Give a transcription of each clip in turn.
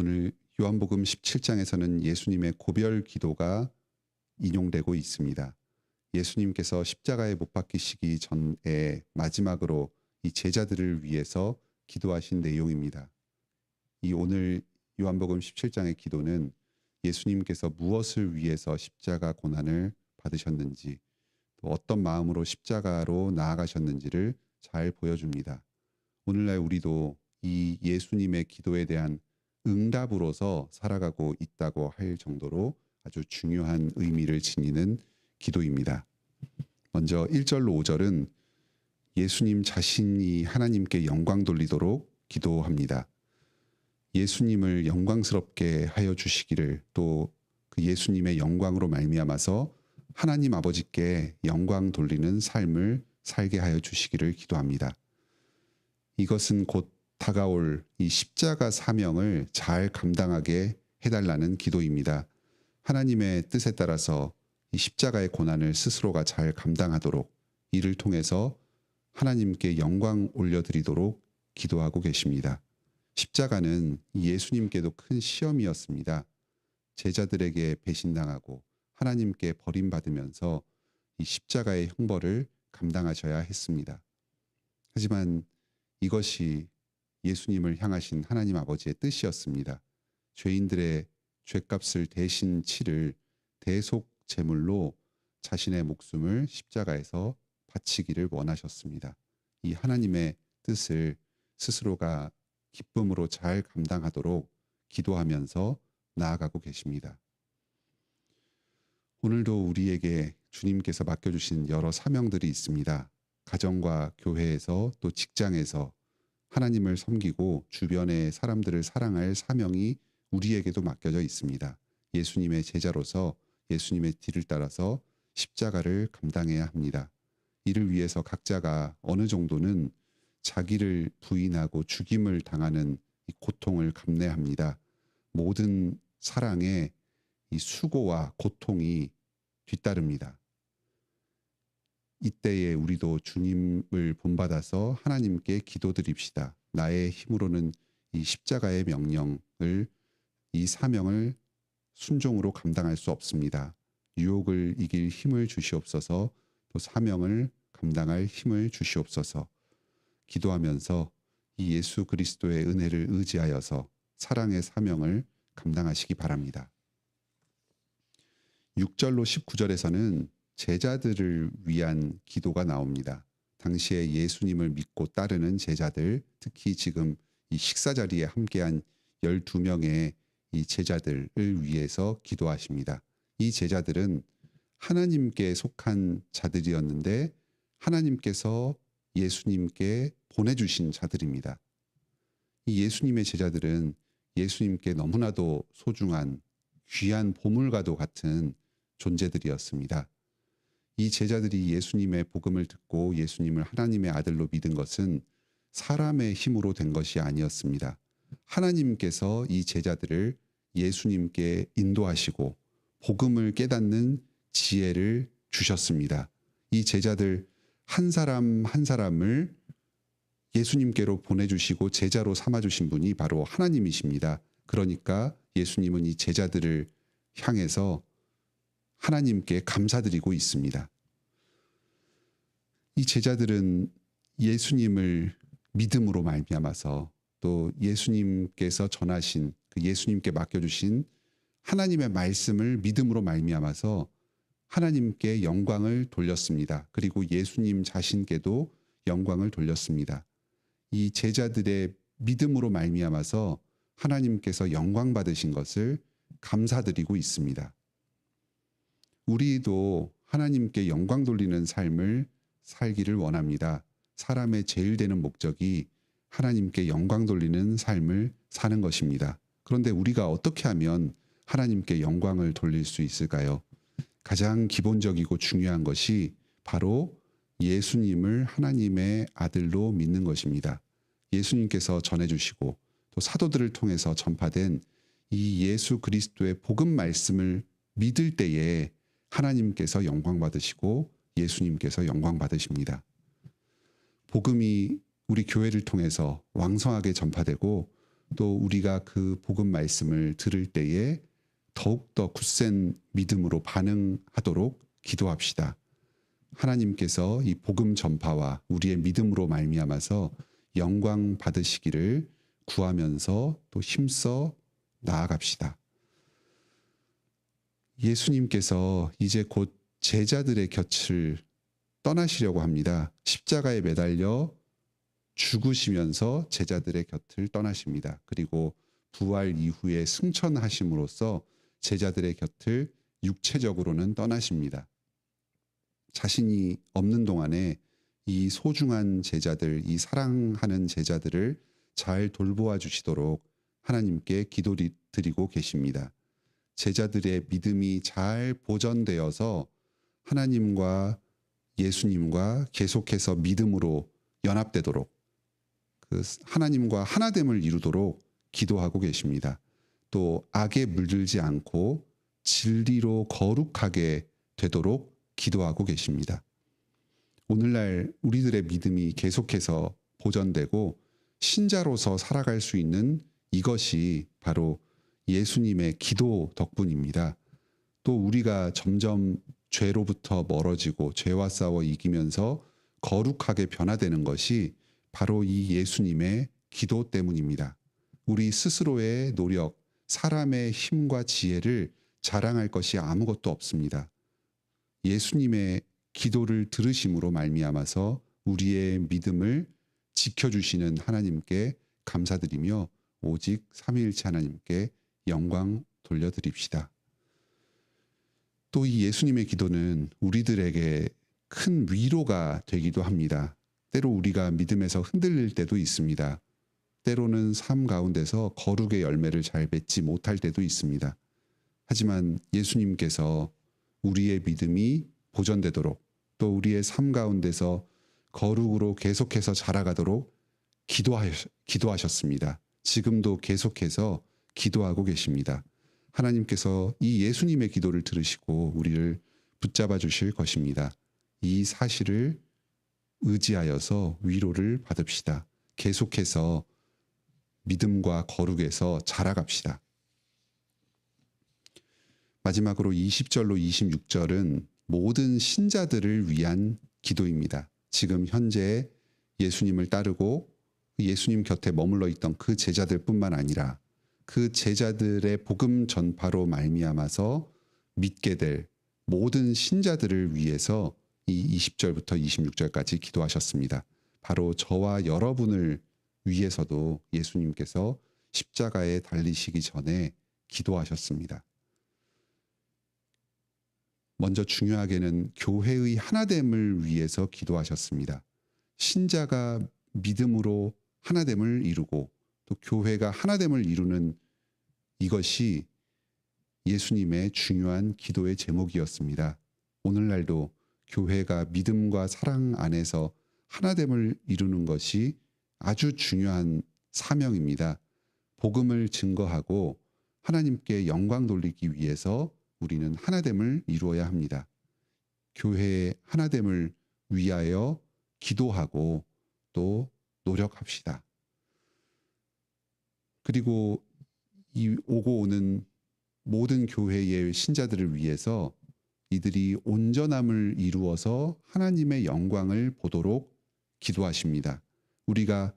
오늘 요한복음 17장에서는 예수님의 고별 기도가 인용되고 있습니다. 예수님께서 십자가에 못 박히시기 전에 마지막으로 이 제자들을 위해서 기도하신 내용입니다. 이 오늘 요한복음 17장의 기도는 예수님께서 무엇을 위해서 십자가 고난을 받으셨는지, 또 어떤 마음으로 십자가로 나아가셨는지를 잘 보여줍니다. 오늘날 우리도 이 예수님의 기도에 대한 응답으로서 살아가고 있다고 할 정도로 아주 중요한 의미를 지니는 기도입니다. 먼저 1절로 5절은 예수님 자신이 하나님께 영광 돌리도록 기도합니다. 예수님을 영광스럽게 하여 주시기를, 또 그 예수님의 영광으로 말미암아서 하나님 아버지께 영광 돌리는 삶을 살게 하여 주시기를 기도합니다. 이것은 곧 다가올 이 십자가 사명을 잘 감당하게 해달라는 기도입니다. 하나님의 뜻에 따라서 이 십자가의 고난을 스스로가 잘 감당하도록, 이를 통해서 하나님께 영광 올려드리도록 기도하고 계십니다. 십자가는 예수님께도 큰 시험이었습니다. 제자들에게 배신당하고 하나님께 버림받으면서 이 십자가의 형벌을 감당하셔야 했습니다. 하지만 이것이 예수님을 향하신 하나님 아버지의 뜻이었습니다. 죄인들의 죄값을 대신 치를 대속 제물로 자신의 목숨을 십자가에서 바치기를 원하셨습니다. 이 하나님의 뜻을 스스로가 기쁨으로 잘 감당하도록 기도하면서 나아가고 계십니다. 오늘도 우리에게 주님께서 맡겨주신 여러 사명들이 있습니다. 가정과 교회에서, 또 직장에서 하나님을 섬기고 주변의 사람들을 사랑할 사명이 우리에게도 맡겨져 있습니다. 예수님의 제자로서 예수님의 뒤를 따라서 십자가를 감당해야 합니다. 이를 위해서 각자가 어느 정도는 자기를 부인하고 죽임을 당하는 이 고통을 감내합니다. 모든 사랑에 이 수고와 고통이 뒤따릅니다. 이때에 우리도 주님을 본받아서 하나님께 기도드립시다. 나의 힘으로는 이 십자가의 명령을, 이 사명을 순종으로 감당할 수 없습니다. 유혹을 이길 힘을 주시옵소서, 또 사명을 감당할 힘을 주시옵소서. 기도하면서 이 예수 그리스도의 은혜를 의지하여서 사랑의 사명을 감당하시기 바랍니다. 6절로 19절에서는 제자들을 위한 기도가 나옵니다. 당시에 예수님을 믿고 따르는 제자들, 특히 지금 이 식사 자리에 함께한 12명의 이 제자들을 위해서 기도하십니다. 이 제자들은 하나님께 속한 자들이었는데 하나님께서 예수님께 보내주신 자들입니다. 이 예수님의 제자들은 예수님께 너무나도 소중한 귀한 보물과도 같은 존재들이었습니다. 이 제자들이 예수님의 복음을 듣고 예수님을 하나님의 아들로 믿은 것은 사람의 힘으로 된 것이 아니었습니다. 하나님께서 이 제자들을 예수님께 인도하시고 복음을 깨닫는 지혜를 주셨습니다. 이 제자들 한 사람 한 사람을 예수님께로 보내주시고 제자로 삼아주신 분이 바로 하나님이십니다. 그러니까 예수님은 이 제자들을 향해서 하나님께 감사드리고 있습니다. 이 제자들은 예수님을 믿음으로 말미암아서, 또 예수님께서 전하신 그 예수님께 맡겨주신 하나님의 말씀을 믿음으로 말미암아서 하나님께 영광을 돌렸습니다. 그리고 예수님 자신께도 영광을 돌렸습니다. 이 제자들의 믿음으로 말미암아서 하나님께서 영광 받으신 것을 감사드리고 있습니다. 우리도 하나님께 영광 돌리는 삶을 살기를 원합니다. 사람의 제일 되는 목적이 하나님께 영광 돌리는 삶을 사는 것입니다. 그런데 우리가 어떻게 하면 하나님께 영광을 돌릴 수 있을까요? 가장 기본적이고 중요한 것이 바로 예수님을 하나님의 아들로 믿는 것입니다. 예수님께서 전해주시고 또 사도들을 통해서 전파된 이 예수 그리스도의 복음 말씀을 믿을 때에 하나님께서 영광 받으시고 예수님께서 영광 받으십니다. 복음이 우리 교회를 통해서 왕성하게 전파되고 또 우리가 그 복음 말씀을 들을 때에 더욱더 굳센 믿음으로 반응하도록 기도합시다. 하나님께서 이 복음 전파와 우리의 믿음으로 말미암아서 영광 받으시기를 구하면서 또 힘써 나아갑시다. 예수님께서 이제 곧 제자들의 곁을 떠나시려고 합니다. 십자가에 매달려 죽으시면서 제자들의 곁을 떠나십니다. 그리고 부활 이후에 승천하심으로써 제자들의 곁을 육체적으로는 떠나십니다. 자신이 없는 동안에 이 소중한 제자들, 이 사랑하는 제자들을 잘 돌보아 주시도록 하나님께 기도드리고 계십니다. 제자들의 믿음이 잘 보존되어서 하나님과 예수님과 계속해서 믿음으로 연합되도록 그 하나님과 하나됨을 이루도록 기도하고 계십니다. 또 악에 물들지 않고 진리로 거룩하게 되도록 기도하고 계십니다. 오늘날 우리들의 믿음이 계속해서 보존되고 신자로서 살아갈 수 있는 이것이 바로 예수님의 기도 덕분입니다. 또 우리가 점점 죄로부터 멀어지고 죄와 싸워 이기면서 거룩하게 변화되는 것이 바로 이 예수님의 기도 때문입니다. 우리 스스로의 노력, 사람의 힘과 지혜를 자랑할 것이 아무것도 없습니다. 예수님의 기도를 들으심으로 말미암아서 우리의 믿음을 지켜주시는 하나님께 감사드리며 오직 삼위일체 하나님께 영광 돌려드립시다. 또 이 예수님의 기도는 우리들에게 큰 위로가 되기도 합니다. 때로 우리가 믿음에서 흔들릴 때도 있습니다. 때로는 삶 가운데서 거룩의 열매를 잘 맺지 못할 때도 있습니다. 하지만 예수님께서 우리의 믿음이 보존되도록 또 우리의 삶 가운데서 거룩으로 계속해서 자라가도록 기도하셨습니다. 지금도 계속해서 기도하고 계십니다. 하나님께서 이 예수님의 기도를 들으시고 우리를 붙잡아 주실 것입니다. 이 사실을 의지하여서 위로를 받읍시다. 계속해서 믿음과 거룩에서 자라갑시다. 마지막으로 20절로 26절은 모든 신자들을 위한 기도입니다. 지금 현재 예수님을 따르고 예수님 곁에 머물러 있던 그 제자들뿐만 아니라 그 제자들의 복음 전파로 말미암아서 믿게 될 모든 신자들을 위해서 이 20절부터 26절까지 기도하셨습니다. 바로 저와 여러분을 위해서도 예수님께서 십자가에 달리시기 전에 기도하셨습니다. 먼저 중요하게는 교회의 하나됨을 위해서 기도하셨습니다. 신자가 믿음으로 하나됨을 이루고 또 교회가 하나됨을 이루는 이것이 예수님의 중요한 기도의 제목이었습니다. 오늘날도 교회가 믿음과 사랑 안에서 하나됨을 이루는 것이 아주 중요한 사명입니다. 복음을 증거하고 하나님께 영광 돌리기 위해서 우리는 하나됨을 이루어야 합니다. 교회의 하나됨을 위하여 기도하고 또 노력합시다. 그리고 이 오고 오는 모든 교회의 신자들을 위해서 이들이 온전함을 이루어서 하나님의 영광을 보도록 기도하십니다. 우리가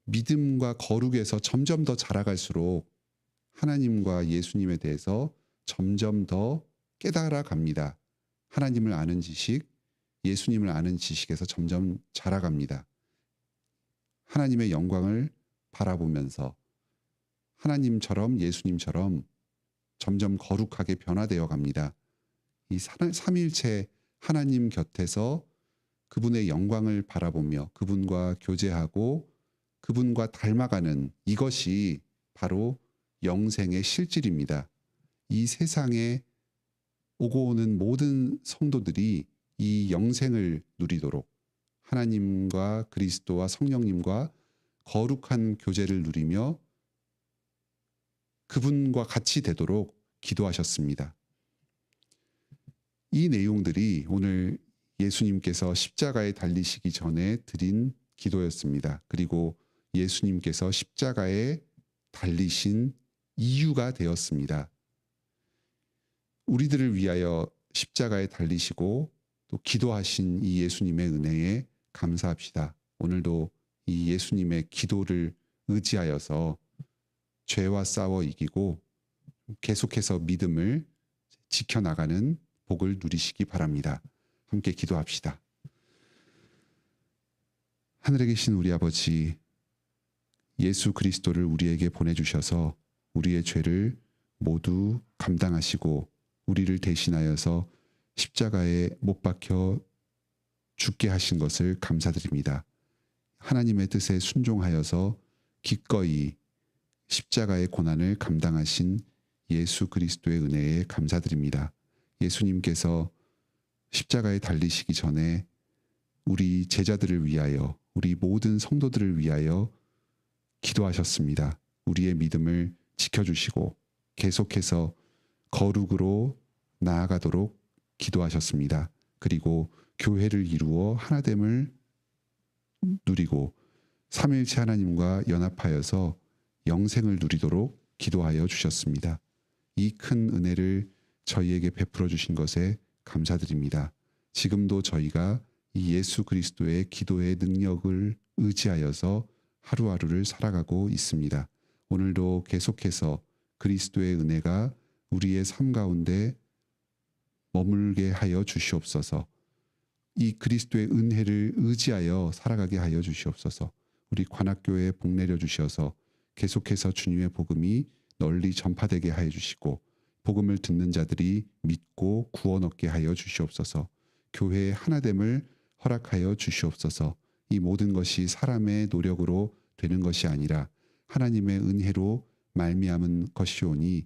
믿음과 거룩에서 점점 더 자라갈수록 하나님과 예수님에 대해서 점점 더 깨달아 갑니다. 하나님을 아는 지식, 예수님을 아는 지식에서 점점 자라갑니다. 하나님의 영광을 바라보면서 하나님처럼 예수님처럼 점점 거룩하게 변화되어 갑니다. 이 삼위일체 하나님 곁에서 그분의 영광을 바라보며 그분과 교제하고 그분과 닮아가는 이것이 바로 영생의 실질입니다. 이 세상에 오고 오는 모든 성도들이 이 영생을 누리도록 하나님과 그리스도와 성령님과 거룩한 교제를 누리며 그분과 같이 되도록 기도하셨습니다. 이 내용들이 오늘 예수님께서 십자가에 달리시기 전에 드린 기도였습니다. 그리고 예수님께서 십자가에 달리신 이유가 되었습니다. 우리들을 위하여 십자가에 달리시고 또 기도하신 이 예수님의 은혜에 감사합시다. 오늘도 이 예수님의 기도를 의지하여서 죄와 싸워 이기고 계속해서 믿음을 지켜나가는 복을 누리시기 바랍니다. 함께 기도합시다. 하늘에 계신 우리 아버지, 예수 그리스도를 우리에게 보내주셔서 우리의 죄를 모두 감당하시고 우리를 대신하여서 십자가에 못 박혀 죽게 하신 것을 감사드립니다. 하나님의 뜻에 순종하여서 기꺼이 십자가의 고난을 감당하신 예수 그리스도의 은혜에 감사드립니다. 예수님께서 십자가에 달리시기 전에 우리 제자들을 위하여, 우리 모든 성도들을 위하여 기도하셨습니다. 우리의 믿음을 지켜주시고 계속해서 거룩으로 나아가도록 기도하셨습니다. 그리고 교회를 이루어 하나됨을 누리고 삼위일체 하나님과 연합하여서 영생을 누리도록 기도하여 주셨습니다. 이 큰 은혜를 저희에게 베풀어 주신 것에 감사드립니다. 지금도 저희가 이 예수 그리스도의 기도의 능력을 의지하여서 하루하루를 살아가고 있습니다. 오늘도 계속해서 그리스도의 은혜가 우리의 삶 가운데 머물게 하여 주시옵소서. 이 그리스도의 은혜를 의지하여 살아가게 하여 주시옵소서. 우리 관악교회에 복 내려 주셔서 계속해서 주님의 복음이 널리 전파되게 하여 주시고 복음을 듣는 자들이 믿고 구원 얻게 하여 주시옵소서. 교회의 하나됨을 허락하여 주시옵소서. 이 모든 것이 사람의 노력으로 되는 것이 아니라 하나님의 은혜로 말미암은 것이오니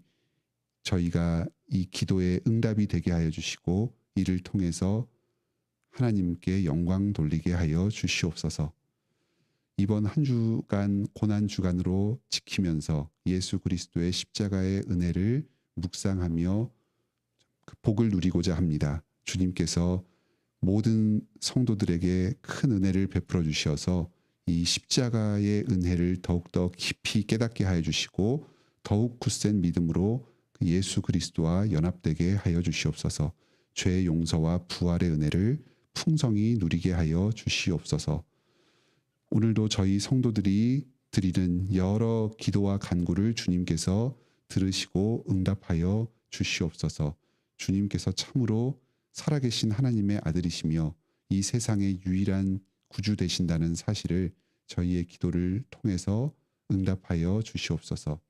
저희가 이 기도에 응답이 되게 하여 주시고 이를 통해서 하나님께 영광 돌리게 하여 주시옵소서. 이번 한 주간 고난 주간으로 지키면서 예수 그리스도의 십자가의 은혜를 묵상하며 그 복을 누리고자 합니다. 주님께서 모든 성도들에게 큰 은혜를 베풀어 주셔서 이 십자가의 은혜를 더욱더 깊이 깨닫게 하여 주시고 더욱 굳센 믿음으로 예수 그리스도와 연합되게 하여 주시옵소서. 죄의 용서와 부활의 은혜를 풍성히 누리게 하여 주시옵소서. 오늘도 저희 성도들이 드리는 여러 기도와 간구를 주님께서 들으시고 응답하여 주시옵소서. 주님께서 참으로 살아계신 하나님의 아들이시며 이 세상의 유일한 구주 되신다는 사실을 저희의 기도를 통해서 응답하여 주시옵소서.